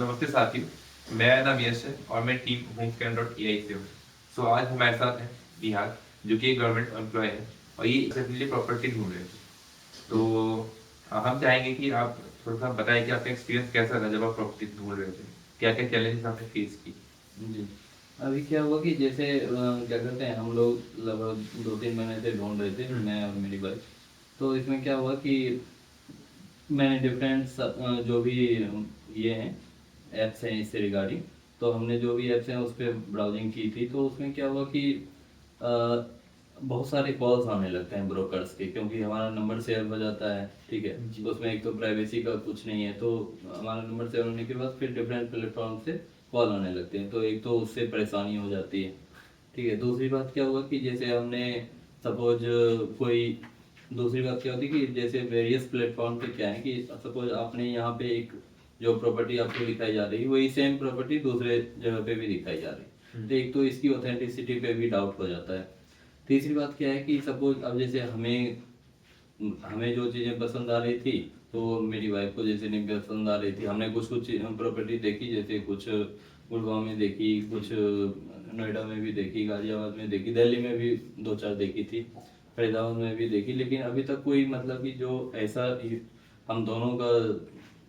नमस्ते साथियों, मेरा नाम यश है और मैं टीम homescan.ai से हूँ। आज हमारे साथ है निहाल, जो कि एक गवर्नमेंट एम्प्लॉय है और ये अपने लिए प्रॉपर्टी ढूंढ रहे थे। हम चाहेंगे कि आप थोड़ा सा बताएं कि आपका एक्सपीरियंस कैसा था जब आप प्रॉपर्टी ढूंढ रहे थे, क्या क्या चैलेंजेस आपने फेस की। जी। अभी क्या हुआ कि जैसे क्या कहते हैं, हम लोग लगभग 2-3 महीने से ढूँढ रहे थे, मैं और मेरी वाइफ। तो इसमें क्या हुआ कि मैंने डिफरेंट जो भी ये हैं, ऐप्स हैं इससे रिगार्डिंग, तो हमने जो भी ऐप्स हैं उस पे ब्राउज़िंग की थी। तो उसमें क्या हुआ कि अ, बहुत सारे कॉल्स आने लगते हैं ब्रोकर्स के, क्योंकि हमारा नंबर शेयर हो जाता है, ठीक है? जी। तो उसमें एक तो प्राइवेसी का कुछ नहीं है, तो हमारा नंबर शेयर होने के बाद फिर डिफरेंट प्लेटफ़ॉर्म से कॉल आने लगते हैं, तो एक तो उससे परेशानी हो जाती है, ठीक है? दूसरी बात क्या हुआ कि जैसे हमने सपोज़ कोई दूसरी बात क्या होती है कि जैसे वेरियस प्लेटफ़ॉर्म पे क्या है कि सपोज़ आपने यहाँ पे एक जो प्रॉपर्टी आपको दिखाई जा रही है, वही सेम प्रॉपर्टी दूसरे जगह पे भी दिखाई जा रही है। तो एक तो इसकी ऑथेंटिसिटी पे भी डाउट हो जाता है। तीसरी बात क्या है कि सपोज़ अब जैसे हमें हमें जो चीज़ें पसंद आ रही थी, तो मेरी वाइफ को जैसे नहीं पसंद आ रही थी। हमने कुछ-कुछ प्रॉपर्टी देखी, जैसे कुछ गुड़गाँव में देखी, कुछ नोएडा में भी देखी, गाज़ियाबाद में देखी, दिल्ली में भी 2-4 देखी थी, फरीदाबाद में भी देखी, लेकिन अभी तक कोई मतलब कि जो ऐसा हम दोनों का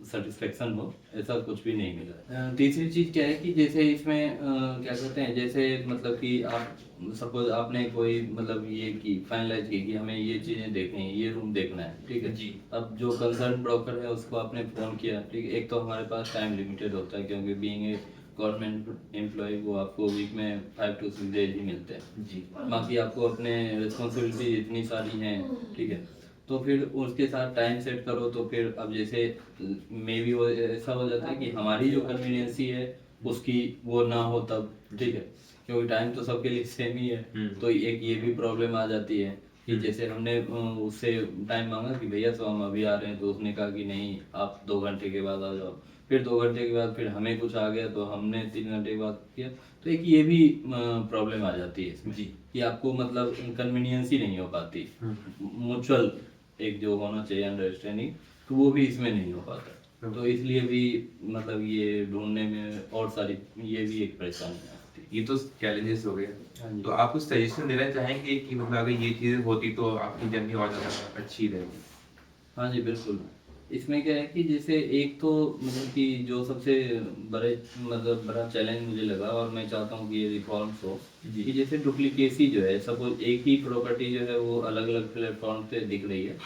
सैटिस्फैक्शन हो, ऐसा कुछ भी नहीं मिला। तीसरी चीज़ क्या है कि जैसे इसमें क्या कहते हैं, जैसे मतलब कि आप सपोज़ आपने कोई मतलब ये की फाइनलाइज़ की कि हमें ये चीज़ें देखनी है, ये रूम देखना है, ठीक है? जी। अब जो कंसर्न ब्रोकर है उसको आपने फ़ोन किया, ठीक है? एक तो हमारे पास टाइम लिमिटेड होता है, क्योंकि बीइंग ए गवर्नमेंट एम्प्लॉयी वो आपको वीक में 5 टू 6 डेज़ ही मिलते हैं। जी। बाकी आपको अपने रिस्पॉन्सिबिलिटी इतनी सारी हैं, ठीक है? तो फिर उसके साथ टाइम सेट करो, तो फिर अब जैसे मे बी वो ऐसा हो जाता है कि हमारी जो कन्वीनियंसी है उसकी वो ना हो तब, ठीक है? क्योंकि टाइम तो सबके लिए सेम ही है। तो एक ये भी प्रॉब्लम आ जाती है कि जैसे हमने उससे टाइम मांगा कि भैया तो हम अभी आ रहे हैं, तो उसने कहा कि नहीं आप 2 घंटे के बाद आ जाओ। फिर 2 घंटे के बाद फिर हमें कुछ आ गया, तो हमने 3 घंटे के बाद किया। तो एक ये भी प्रॉब्लम आ जाती है इसमें जी। कि आपको मतलब कन्वीनियंस ही नहीं हो पाती, म्यूचुअल एक जो होना चाहिए अंडरस्टैंडिंग, तो वो भी इसमें नहीं हो पाता। तो इसलिए भी मतलब ये ढूंढने में और सारी ये भी एक परेशानी आती है। ये तो चैलेंजेस हो गए। हाँ जी। तो आप कुछ सजेशन देना चाहेंगे कि मतलब अगर ये चीज़ें होती तो आपकी जर्नी और ज़्यादा अच्छी रहेगी। हाँ जी, बिल्कुल। इसमें क्या है कि जैसे एक तो मतलब कि जो सबसे बड़े मतलब बड़ा चैलेंज मुझे लगा, और मैं चाहता हूँ कि ये रिफॉर्म्स हो, जी। कि जैसे डुप्लीकेसी जो है, सपोज़ एक ही प्रॉपर्टी जो है वो अलग-अलग प्लेटफ़ॉर्म पे दिख रही है।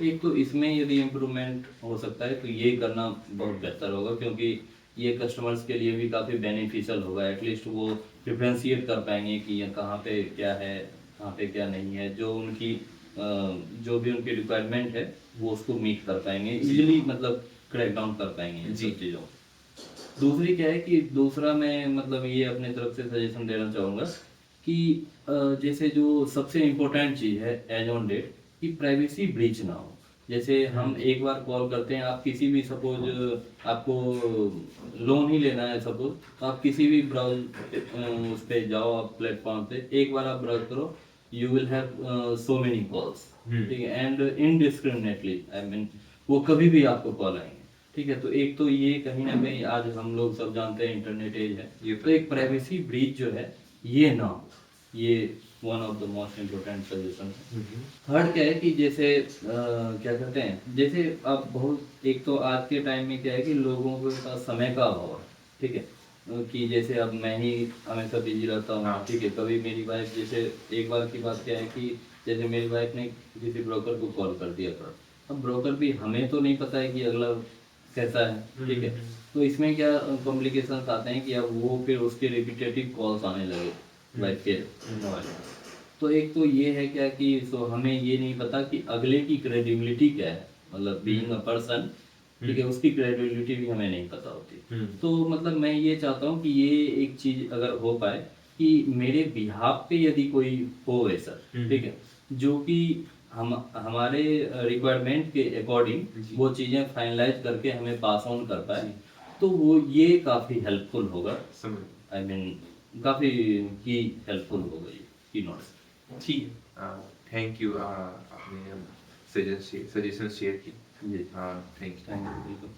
एक तो इसमें यदि इम्प्रूवमेंट हो सकता है तो ये करना बहुत बेहतर होगा, क्योंकि ये कस्टमर्स के लिए भी काफ़ी बेनिफिशियल होगा। एटलीस्ट वो डिफरेंशिएट कर पाएँगे कि ये कहाँ पे क्या है, कहाँ पे क्या नहीं है। जो भी उनकी रिक्वायरमेंट है वो उसको मीट कर पाएँगे, ईज़िली मतलब क्रैक डाउन कर पाएँगे इन जी। सब चीज़ों को। दूसरी क्या है कि दूसरा मैं मतलब ये अपने तरफ से सजेशन देना चाहूँगा कि जैसे जो सबसे इम्पोर्टेंट चीज़ है एज़ ऑन डेट, कि प्राइवेसी ब्रीच ना हो। जैसे हम एक बार कॉल करते हैं, आप किसी भी सपोज़ आपको लोन ही लेना है सपोज़, तो आप किसी भी उस पे जाओ, आप प्लेटफ़ॉर्म पे एक बार आप ब्राउज़ करो, you will have so many calls, ठीक है? एंड इनडिस्क्रिमिनेटली, आई मीन वो कभी भी आपको कॉल आएँगे। ठीक है, तो एक तो ये कहीं न कहीं आज हम लोग सब जानते हैं इंटरनेट एज है, ये तो एक प्राइवेसी ब्रीच जो है, ये ना हो, ये one of the most important suggestion है। थर्ड क्या है कि जैसे क्या कहते हैं, जैसे अब बहुत एक तो आज के टाइम में क्या है कि लोगों के पास समय का अभाव है, ठीक है? कि जैसे अब मैं ही हमेशा बिज़ी रहता हूँ, हाँ। ठीक है? कभी मेरी वाइफ़ जैसे एक बार की बात क्या है कि जैसे मेरी वाइफ़ ने किसी ब्रोकर को कॉल कर दिया था। अब ब्रोकर भी हमें तो नहीं पता है कि अगला कैसा है, ठीक है? तो इसमें क्या कॉम्प्लिकेशंस आते हैं कि अब वो फिर उसके रिपिटेटिव कॉल्स आने लगे वाइफ़ के मोबाइल में। तो एक तो ये है क्या कि सो हमें ये नहीं पता कि अगले की क्रेडिबिलिटी क्या है, मतलब बीइंग अ पर्सन, ठीक है? उसकी क्रेडिबिलिटी भी हमें नहीं पता होती। तो मतलब मैं ये चाहता हूँ कि ये एक चीज़ अगर हो पाए कि मेरे बिहाफ़ पे यदि कोई हो वैसा, ठीक है? जो कि हम हमारे रिक्वायरमेंट के अकॉर्डिंग जी। वो चीज़ें फाइनलाइज़ करके हमें पास ऑन कर पाए, जी। तो वो ये काफ़ी हेल्पफुल होगा। समझ आई मीन काफ़ी की हेल्पफुल होगा ये की नोट्स। ठीक है। थैंक यू, आपने सजेशन शेयर की। जी, थैंक यू। थैंक यू, बिल्कुल।